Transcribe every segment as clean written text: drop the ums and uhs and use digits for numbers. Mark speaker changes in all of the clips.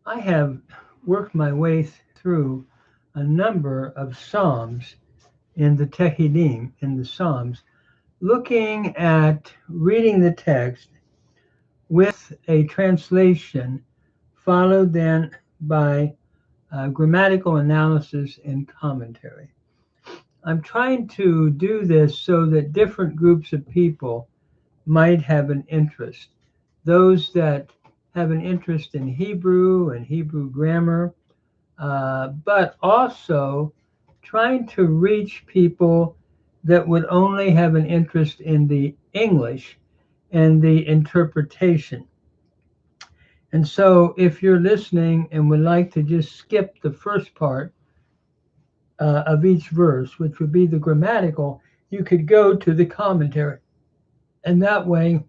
Speaker 1: I have worked my way through a number of Psalms in the Tehillim, in the Psalms, looking at reading the text with a translation, followed then by grammatical analysis and commentary. I'm trying to do this so that different groups of people might have an interest. Those that have an interest in Hebrew and Hebrew grammar, but also trying to reach people that would only have an interest in the English and the interpretation. And so, if you're listening and would like to just skip the first part of each verse, which would be the grammatical, you could go to the commentary. And that way,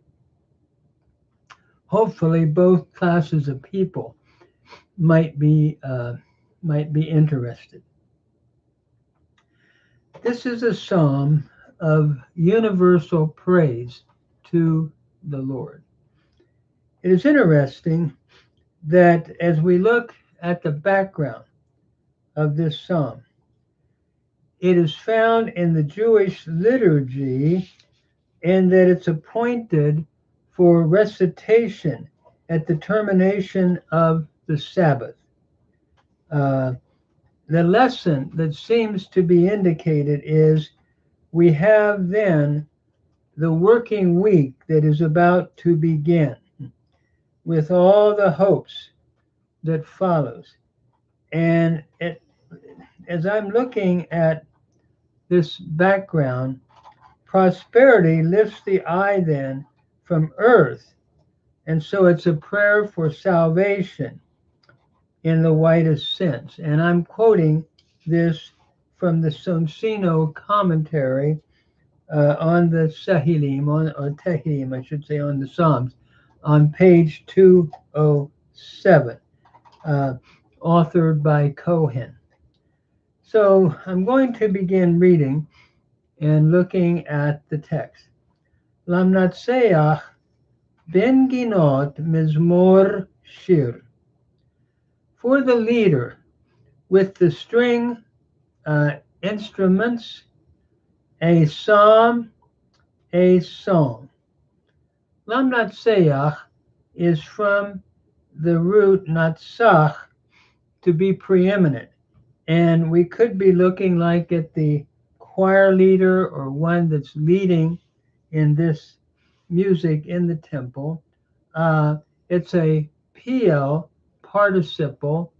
Speaker 1: hopefully, both classes of people might be uh, might be interested. This is a psalm of universal praise to the Lord. It is interesting that as we look at the background of this psalm, it is found in the Jewish liturgy in that it's appointed for recitation at the termination of the Sabbath. Uh, the lesson that seems to be indicated is we have then the working week that is about to begin with all the hopes that follows. And as I'm looking at this background, prosperity lifts the eye then from earth. And so it's a prayer for salvation in the widest sense. And I'm quoting this from the Sonsino commentary on the Sahilim, or Tehillim, I should say, on the Psalms, on page 207, uh, authored by Cohen. So I'm going to begin reading and looking at the text. Lamnatseach ben ginot mizmor shir. For the leader with the string instruments, a psalm, a song. Lamnatseach is from the root natsach, to be preeminent. And we could be looking like at the choir leader or one that's leading in this music in the temple. It's a PL participle,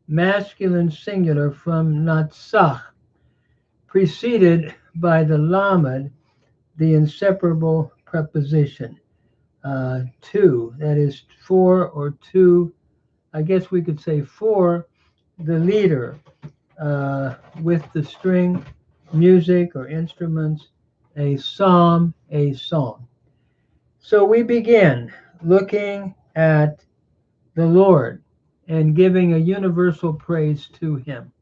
Speaker 1: masculine singular from natsach, preceded by the lamed, the inseparable preposition. Two, that is for or to, I guess we could say for the leader, with the string music or instruments, a psalm, a song. So we begin looking at the Lord and giving a universal praise to him.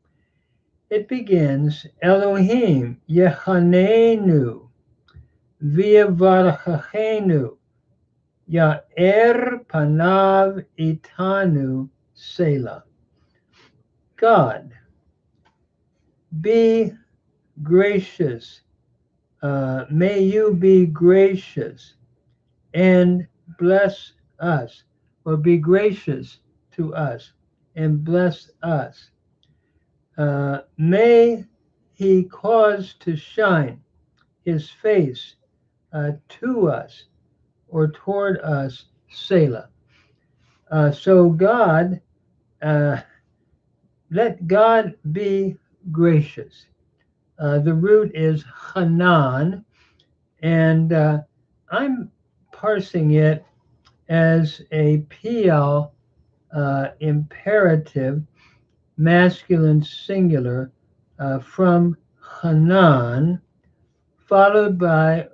Speaker 1: It begins, Elohim Yechanenu V'Yavarachenu Ya'er Panav Itanu Selah. God, be gracious. May you be gracious and bless us, or be gracious to us and bless us. May he cause to shine his face to us or toward us, Selah. So God, uh, let God be gracious. The root is Hanan, and I'm parsing it as a PL imperative, masculine singular, from Hanan, followed by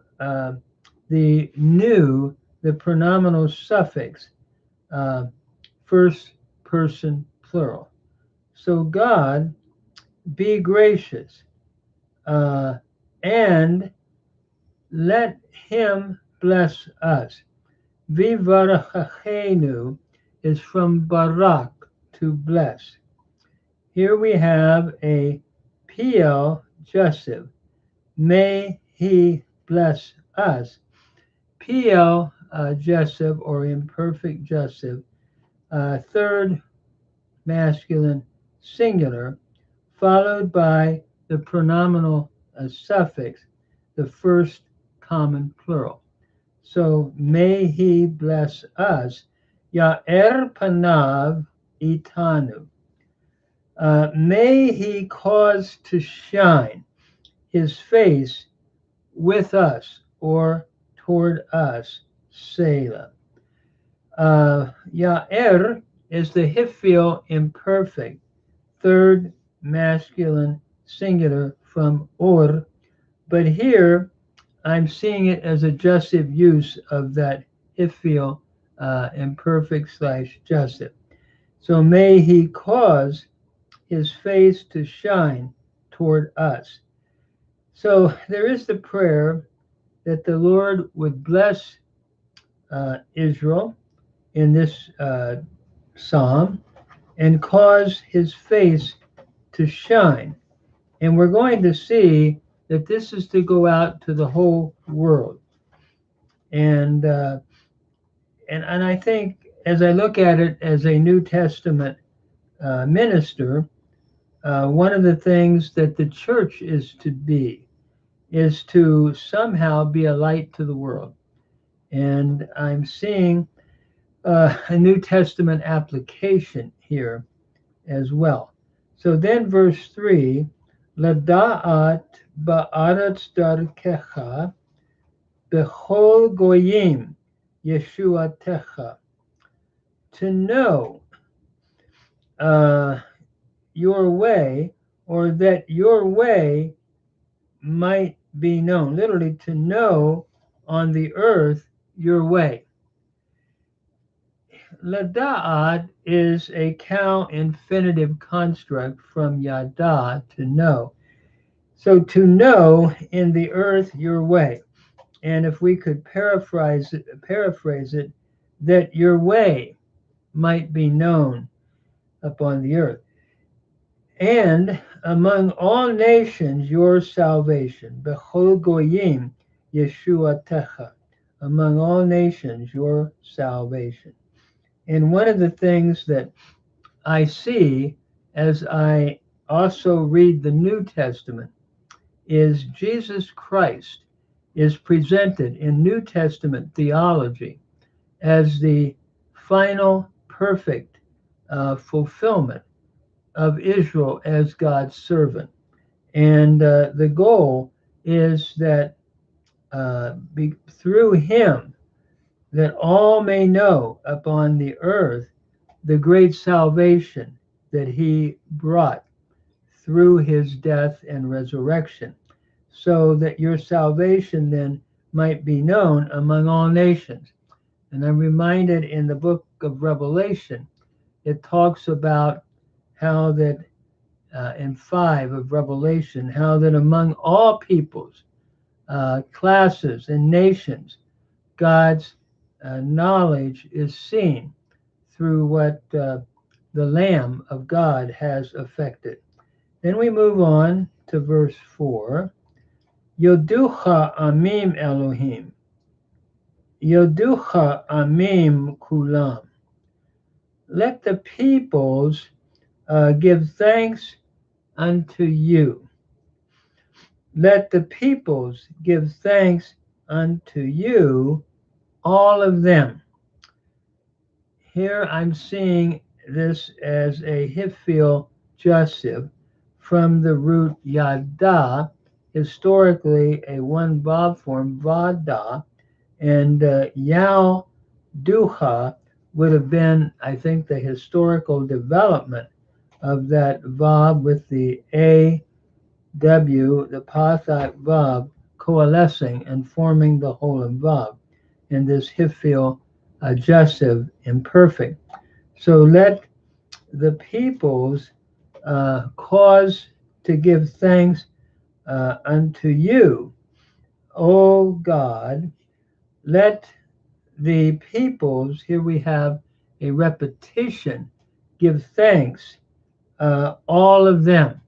Speaker 1: the new, the pronominal suffix, uh, first person plural. So God, be gracious, uh, and let him bless us. Vivarachenu is from Barak, to bless. Here we have a PL jussive. May he bless us. PL jussive or imperfect jussive, third masculine singular, followed by the pronominal suffix, the first common plural. So may he bless us. Ya'er panav itanu. May he cause to shine his face with us or toward us. Selah. Ya'er is the Hifil imperfect, third masculine singular from or, but here I'm seeing it as a jussive use of that Hifil imperfect / jussive. So may he cause his face to shine toward us. So there is the prayer that the Lord would bless Israel in this psalm and cause his face to shine. And we're going to see that this is to go out to the whole world. And I think as I look at it as a New Testament minister, one of the things that the church is to be is to somehow be a light to the world. And I'm seeing a New Testament application here as well. So then verse 3, Lada'at ba'aretz darkecha bechol goyim yeshuatecha. To know your way, or that your way might be known. Literally, to know on the earth your way. Lada'at is a cow infinitive construct from yada, to know. So to know in the earth your way. And if we could paraphrase it, that your way might be known upon the earth. And among all nations your salvation. Bechol goyim yeshuatecha. Among all nations your salvation. And one of the things that I see as I also read the New Testament is Jesus Christ is presented in New Testament theology as the final perfect fulfillment of Israel as God's servant. And the goal is that through him, that all may know upon the earth the great salvation that he brought through his death and resurrection, so that your salvation then might be known among all nations. And I'm reminded in the book of Revelation, it talks about how that in 5 of Revelation, how that among all peoples, classes, and nations, God's knowledge is seen through what the Lamb of God has effected. Then we move on to verse 4. Yoducha amim Elohim. Yoducha amim kulam. Let the peoples give thanks unto you. Let the peoples give thanks unto you, all of them. Here I'm seeing this as a Hifil jussive from the root yada, historically a one vav form, vada, and yao duha would have been, I think, the historical development of that vav with the a, w, the pathat vav coalescing and forming the whole of vav in this Hifil jussive imperfect. So let the peoples cause to give thanks unto you, O God. Let the peoples, here we have a repetition, give thanks, all of them.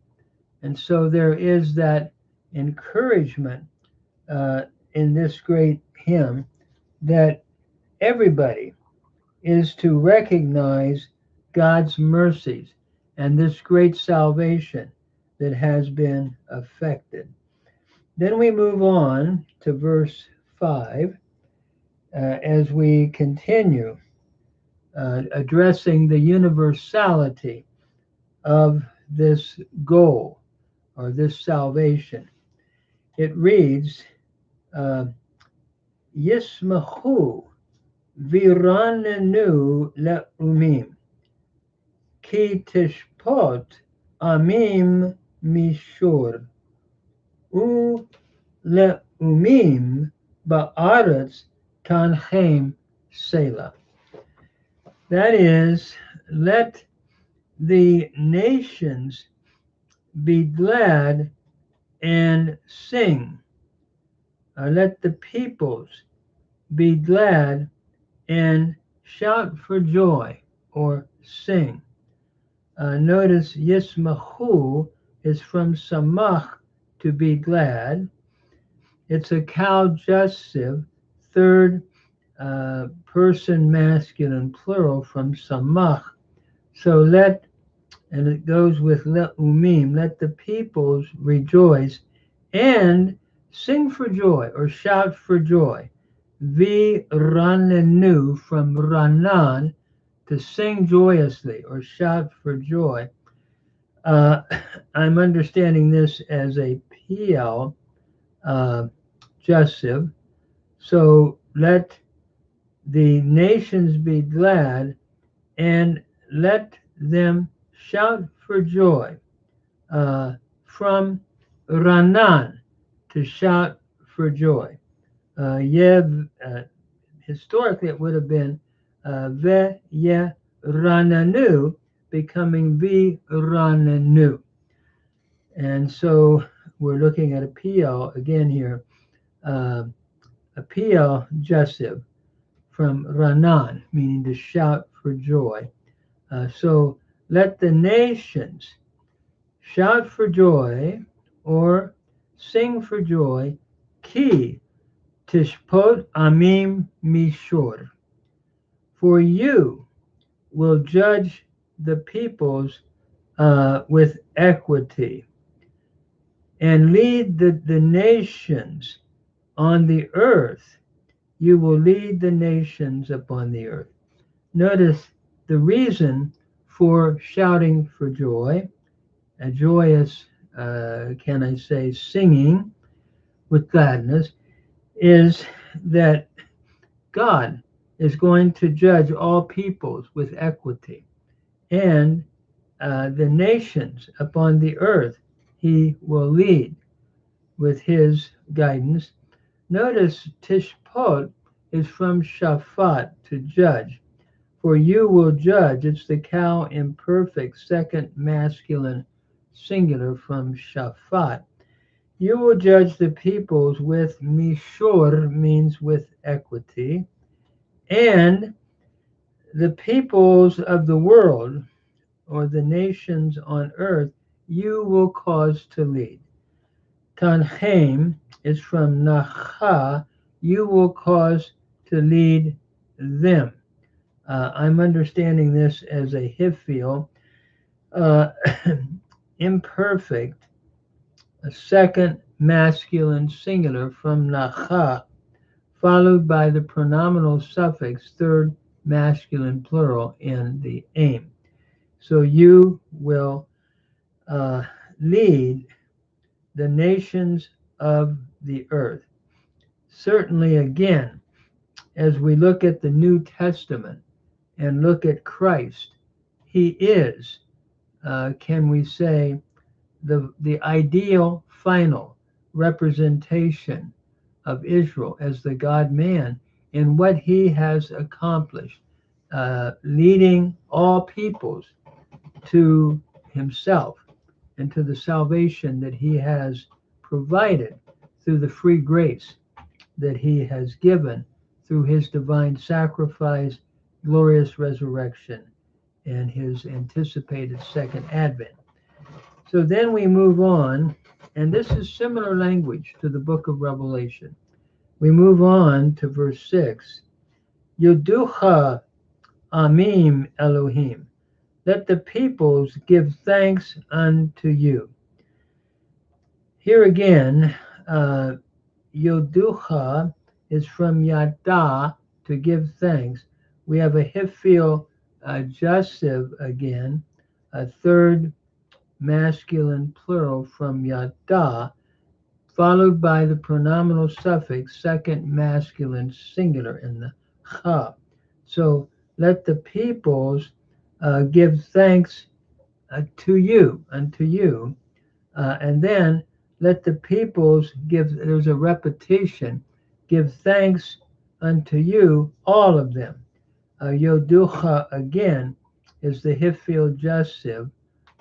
Speaker 1: And so there is that encouragement in this great hymn that everybody is to recognize God's mercies and this great salvation that has been effected. Then we move on to verse 5 as we continue addressing the universality of this goal or this salvation. It reads, Yismachu viranenu le'umim, ki tishpot amim mishur, u le'umim ba'aretz kanchem selah. That is, let the nations be glad and sing. Let the peoples be glad and shout for joy or sing. Notice Yismachu is from Samach, to be glad. It's a Caljussive, third person masculine plural from Samach. So let, and it goes with le'umim, let the peoples rejoice and sing for joy or shout for joy. Viranenu, from ranan, to sing joyously or shout for joy. I'm understanding this as a PL jussive. So let the nations be glad and let them shout for joy. From ranan, to shout for joy. Historically it would have been ve ye rananu, becoming vi rananu. And so we're looking at a PL again here, a PL jussive from ranan, meaning to shout for joy. So let the nations shout for joy or sing for joy, ki tishpot amim mishur, for you will judge the peoples with equity and lead the nations on the earth. You will lead the nations upon the earth. Notice the reason for shouting for joy, a joyous, can I say, singing with gladness, is that God is going to judge all peoples with equity, and the nations upon the earth he will lead with his guidance. Notice tishpot is from shafat, to judge. For you will judge, it's the cow imperfect second masculine singular from shafat. You will judge the peoples with mishur, means with equity, and the peoples of the world, or the nations on earth, you will cause to lead. Kanchem is from nacha, you will cause to lead them. I'm understanding this as a hifil, imperfect, a second masculine singular from nacha, followed by the pronominal suffix third masculine plural in the aim. So you will lead the nations of the earth. Certainly, again, as we look at the New Testament and look at Christ, he is, can we say, the ideal final representation of Israel as the God-man in what he has accomplished, leading all peoples to himself and to the salvation that he has provided through the free grace that he has given through his divine sacrifice, glorious resurrection, and his anticipated second advent. So then we move on, and this is similar language to the book of Revelation. We move on to verse 6. Yuducha Amim Elohim. Let the peoples give thanks unto you. Here again, Yoducha is from Yada, to give thanks. We have a Hifil Jasiv again, a third masculine plural from Yada, followed by the pronominal suffix, second masculine singular in the Cha. So let the peoples give thanks to you, unto you. And then let the peoples give, there's a repetition, give thanks unto you, all of them. Yoducha again is the Hifil Jasiv,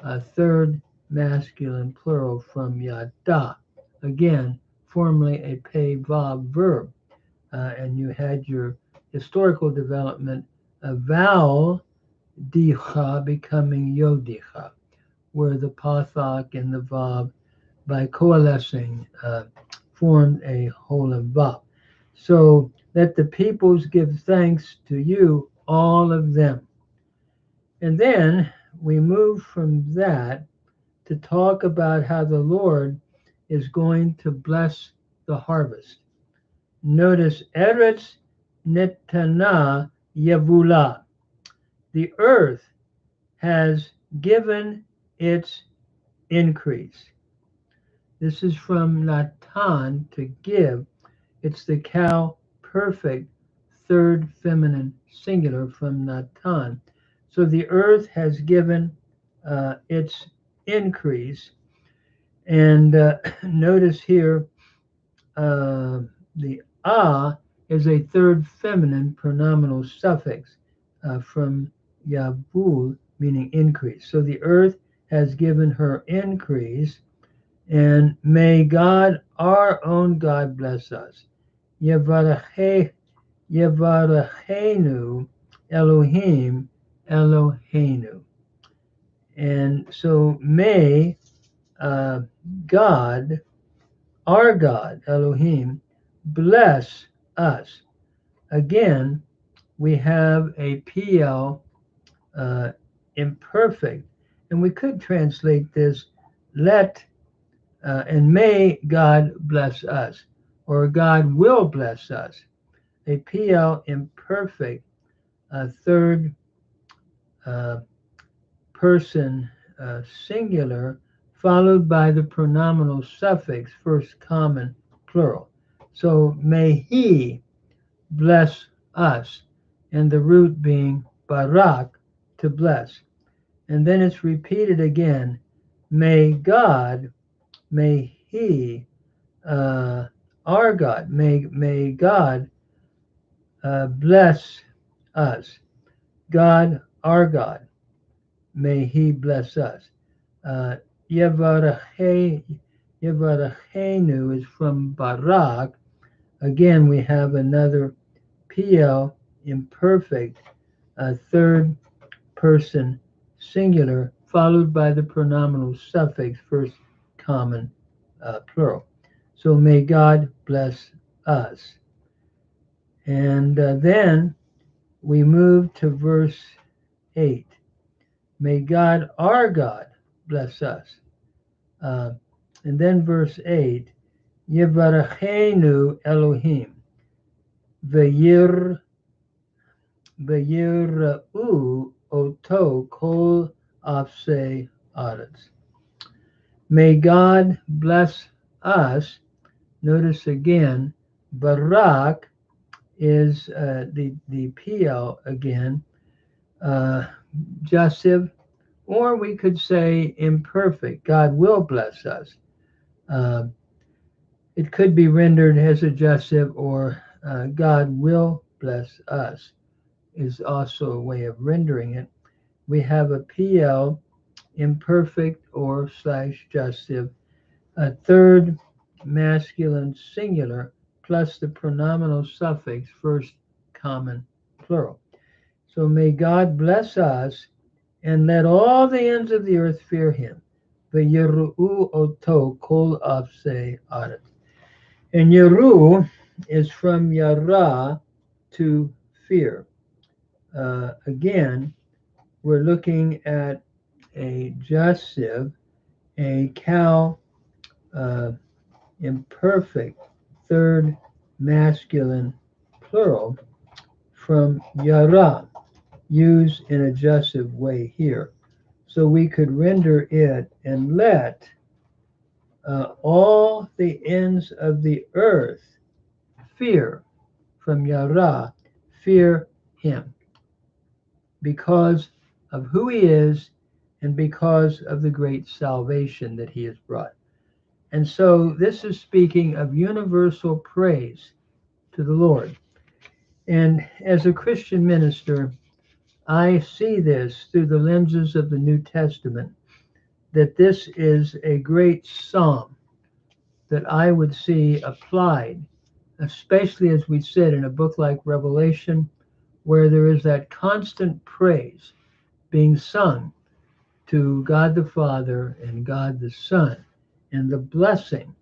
Speaker 1: a third masculine plural from Yada. Again, formerly a pei vav verb. And you had your historical development of vowel dicha becoming yodicha, where the pathak and the vav, by coalescing, formed a whole of vav. So let the peoples give thanks to you, all of them. And then we move from that to talk about how the Lord is going to bless the harvest. Notice Eretz Netana Yevula. The earth has given its increase. This is from Natan, to give. It's the cow perfect third feminine singular from Natan. So the earth has given its increase. And notice here the is a third feminine pronominal suffix from Yavul, meaning increase. So the earth has given her increase, and may God, our own God, bless us. Yevarachenu Elohim Eloheinu. And so may God, our God, Elohim, bless us. Again, we have a PL imperfect, and we could translate this, let and may God bless us, or God will bless us. A PL imperfect, third person singular, followed by the pronominal suffix, first common plural. So may he bless us, and the root being barak, to bless. And then it's repeated again, may God, may he, our God, may God bless us. God, our God, may he bless us. Yevarachenu is from barak. Again, we have another PL imperfect, third person singular, followed by the pronominal suffix, first common plural. So may God bless us. And then we move to verse 8. May God, our God, bless us. And then verse 8, Yevarachenu Elohim, V'yir'u oto kol afsei aretz. May God bless us. Notice again, barak is the PL again, Jasiv, or we could say imperfect. God will bless us. It could be rendered as a Jasiv, or God will bless us is also a way of rendering it. We have a PL imperfect or slash Jasiv, a third masculine singular, plus the pronominal suffix, first common plural. So may God bless us, and let all the ends of the earth fear him. V'yiru'u oto kol avsei aretz. And Yeru is from Yara, to fear. Again, we're looking at a Jasiv, a cow, imperfect, third masculine plural, from Yara, used in a Jasiv way here. So we could render it, and let all the ends of the earth fear, from Yara, fear him, because of who he is and because of the great salvation that he has brought. And so this is speaking of universal praise to the Lord. And as a Christian minister, I see this through the lenses of the New Testament, that this is a great psalm that I would see applied, especially as we said in a book like Revelation, where there is that constant praise being sung to God the Father and God the Son, and the blessing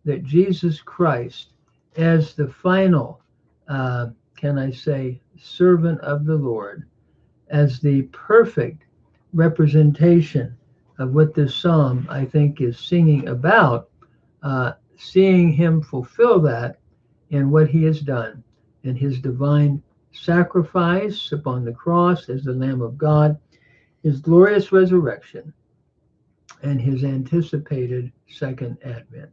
Speaker 1: that Jesus Christ, as the final, can I say, servant of the Lord, as the perfect representation of what this psalm, I think, is singing about, seeing him fulfill that in what he has done in his divine sacrifice upon the cross as the Lamb of God, his glorious resurrection, and his anticipated second advent.